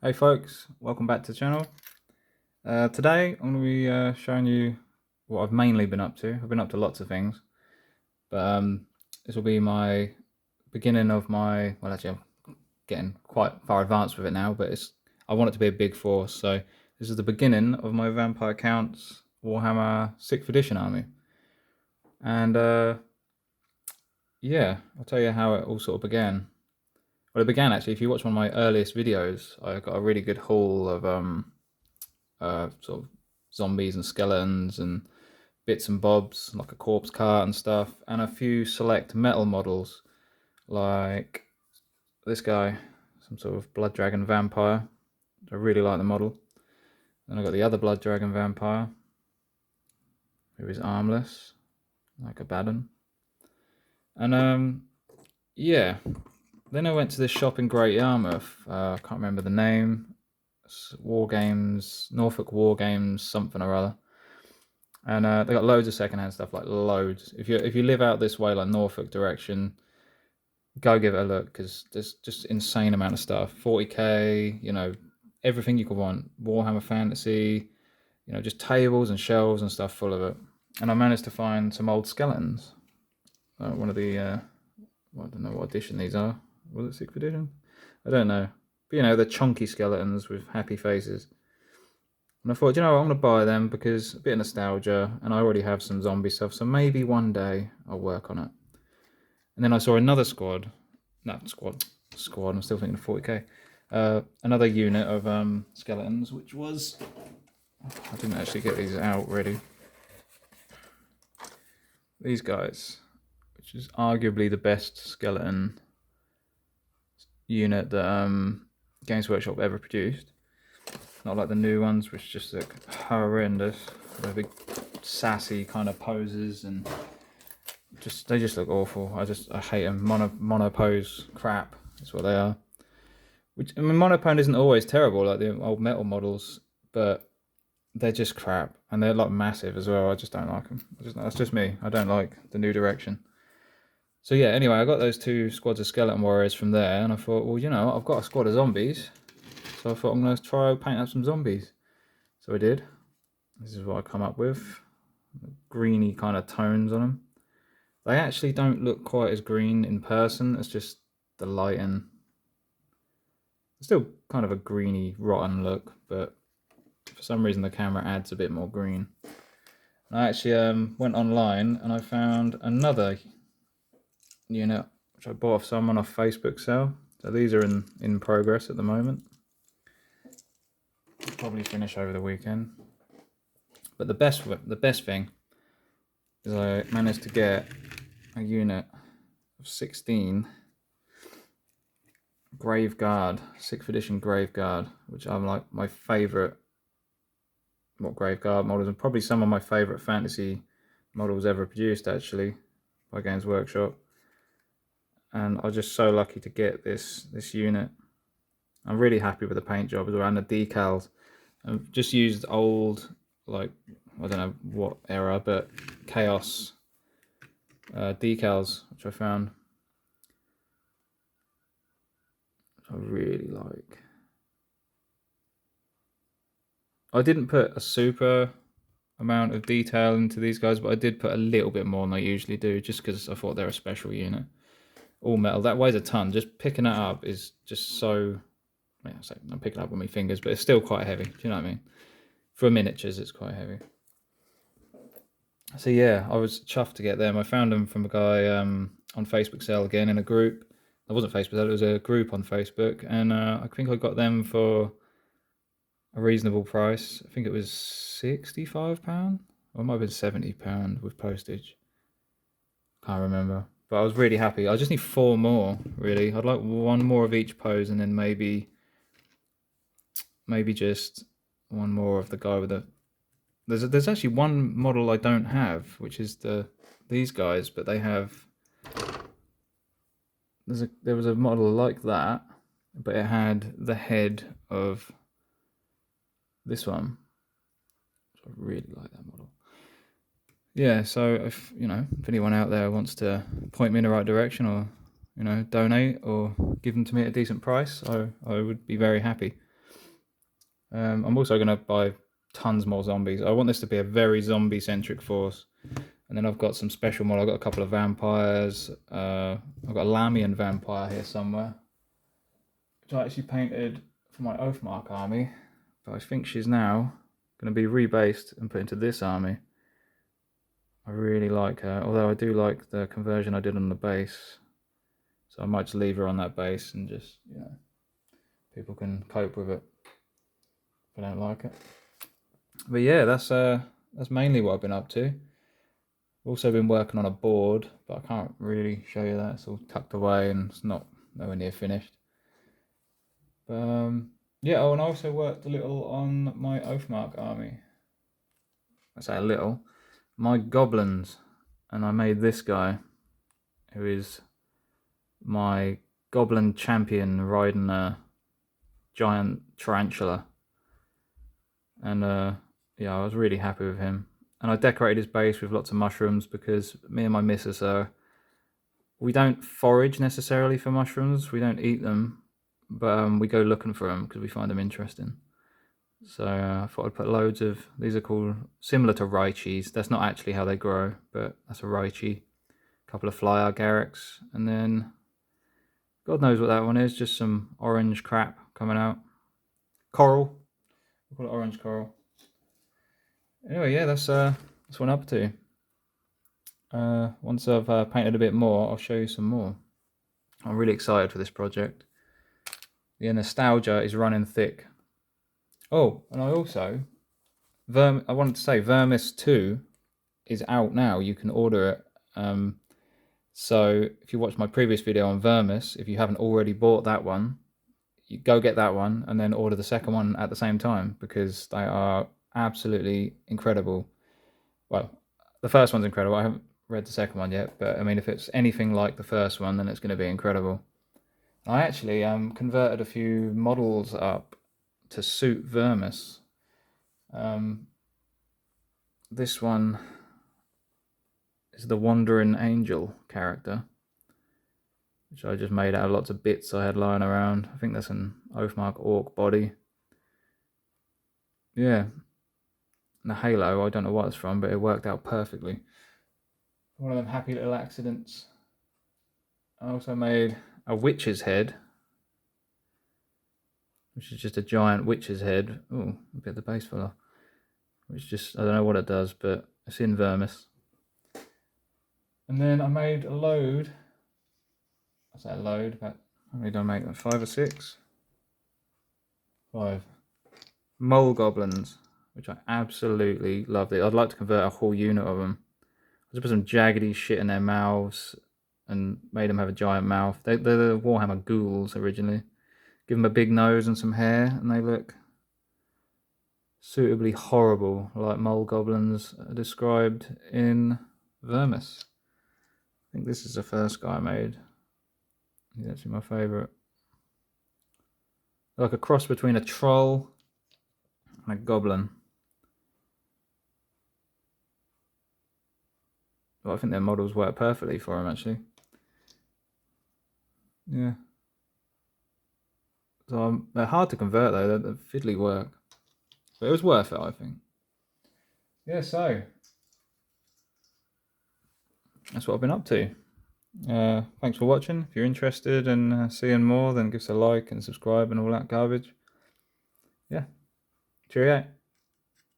Hey folks, welcome back to the channel. Today I'm going to be showing you what I've mainly been up to. I've been up to lots of things, but this will be my beginning of my, well actually I'm getting quite far advanced with it now, but I want it to be a big force, so this is the beginning of my Vampire Counts Warhammer 6th edition army. And yeah, I'll tell you how it all sort of began. Well, it began actually, if you watch one of my earliest videos, I got a really good haul of sort of zombies and skeletons and bits and bobs, like a corpse cart and stuff, and a few select metal models, like this guy, some sort of blood dragon vampire. I really like the model. Then I got the other blood dragon vampire, who is armless, like a Baden. And yeah, then I went to this shop in Great Yarmouth. I can't remember the name. War Games, Norfolk War Games, something or other. And they got loads of secondhand stuff, like loads. If you live out this way, like Norfolk direction, go give it a look, because there's just insane amount of stuff. 40k, you know, everything you could want. Warhammer Fantasy, you know, just tables and shelves and stuff full of it. And I managed to find some old skeletons. One of the, well, I don't know what edition these are. Was it 6th edition? I don't know. But you know, the chunky skeletons with happy faces. And I thought, you know what, I'm going to buy them because a bit of nostalgia, and I already have some zombie stuff, so maybe one day I'll work on it. And then I saw another squad, I'm still thinking of 40k, another unit of skeletons, which was, I didn't actually get these out ready. These guys, which is arguably the best skeleton unit that Games Workshop ever produced. Not like the new ones, which just look horrendous. They're big, sassy kind of poses, and they just look awful. I hate them. Mono pose crap is what they are. Which, I mean, monopone isn't always terrible, like the old metal models, but they're just crap, and they're like massive as well. I just don't like them. That's just me. I don't like the new direction. So yeah. Anyway, I got those two squads of skeleton warriors from there, and I thought, well, you know, I've got a squad of zombies. So I thought I'm going to try paint up some zombies. So I did. This is what I come up with. Greeny kind of tones on them. They actually don't look quite as green in person. It's just the lighting. It's still kind of a greeny, rotten look, but for some reason the camera adds a bit more green. I actually went online and I found another unit, which I bought off someone off Facebook sale. So these are in progress at the moment. Probably finish over the weekend. But the best thing is I managed to get a unit of 16 Grave Guard, 6th edition Grave Guard, which I'm like my favourite Grave Guard models, and probably some of my favourite fantasy models ever produced actually by Games Workshop. And I'm just so lucky to get this unit. I'm really happy with the paint job as well, and the decals. I've just used old, like, I don't know what era, but Chaos decals, which I found I really like. I didn't put a super amount of detail into these guys, but I did put a little bit more than I usually do, just because I thought they're a special unit. All metal, that weighs a ton. Just picking it up is just so, I'm picking it up with my fingers, but it's still quite heavy. Do you know what I mean? For miniatures, it's quite heavy. So yeah, I was chuffed to get them. I found them from a guy on Facebook sale again in a group. It wasn't Facebook sale, it was a group on Facebook, and I think I got them for a reasonable price. I think it was £65, or it might have been £70 with postage. Can't remember, but I was really happy. I just need 4 more, really. I'd like 1 more of each pose, and then maybe just 1 more of the guy with the. There's actually 1 model I don't have, which is these guys, but they have. There was a model like that, but it had the head of this one. I really like that model. Yeah, so if anyone out there wants to point me in the right direction, or donate or give them to me at a decent price, I would be very happy. I'm also going to buy tons more zombies. I want this to be a very zombie-centric force. And then I've got some special mod. I've got a couple of vampires. I've got a Lamian vampire here somewhere, which I actually painted for my Oathmark army. But I think she's now going to be rebased and put into this army. I really like her, although I do like the conversion I did on the base. So I might just leave her on that base and just, you know, people can cope with it if I don't like it. But yeah, that's mainly what I've been up to. Also been working on a board, but I can't really show you that. It's all tucked away and it's nowhere near finished. But yeah, oh, and I also worked a little on my Oathmark army. I say a little. My goblins, and I made this guy, who is my goblin champion riding a giant tarantula. And yeah, I was really happy with him. And I decorated his base with lots of mushrooms because me and my missus we don't forage necessarily for mushrooms. We don't eat them, but we go looking for them because we find them interesting. So I thought I'd put loads of, these are called, similar to Raichis. That's not actually how they grow, but that's a Raichi. A couple of fly agarics, and then God knows what that one is, just some orange crap coming out. Coral. We'll call it orange coral. Anyway, yeah, that's what I'm up to. Once I've painted a bit more, I'll show you some more. I'm really excited for this project. The nostalgia is running thick. Oh, and I also, I wanted to say, Vermis 2 is out now. You can order it. So if you watched my previous video on Vermis, if you haven't already bought that one, you go get that one and then order the second one at the same time because they are absolutely incredible. Well, the first one's incredible. I haven't read the second one yet, but I mean, if it's anything like the first one, then it's going to be incredible. I actually converted a few models up to suit Vermis. This one is the Wandering Angel character, which I just made out of lots of bits I had lying around. I think that's an Oathmark Orc body. Yeah. And the halo, I don't know what it's from, but it worked out perfectly. One of them happy little accidents. I also made a witch's head, which is just a giant witch's head. Oh, a bit of the base fell off. Which just, I don't know what it does, but it's in Vermis. And then I made a load. I say a load, but how many did I make them? 5 or 6? 5. Mole goblins, which I absolutely loved it. I'd like to convert a whole unit of them. I just put some jaggedy shit in their mouths and made them have a giant mouth. They're the Warhammer ghouls originally. Give them a big nose and some hair, and they look suitably horrible, like mole goblins are described in Vermis. I think this is the first guy I made. He's actually my favourite. Like a cross between a troll and a goblin. Well, I think their models work perfectly for him, actually. Yeah. So they're hard to convert, though. They're fiddly work. But it was worth it, I think. Yeah, so that's what I've been up to. Thanks for watching. If you're interested in seeing more, then give us a like and subscribe and all that garbage. Yeah. Cheerio.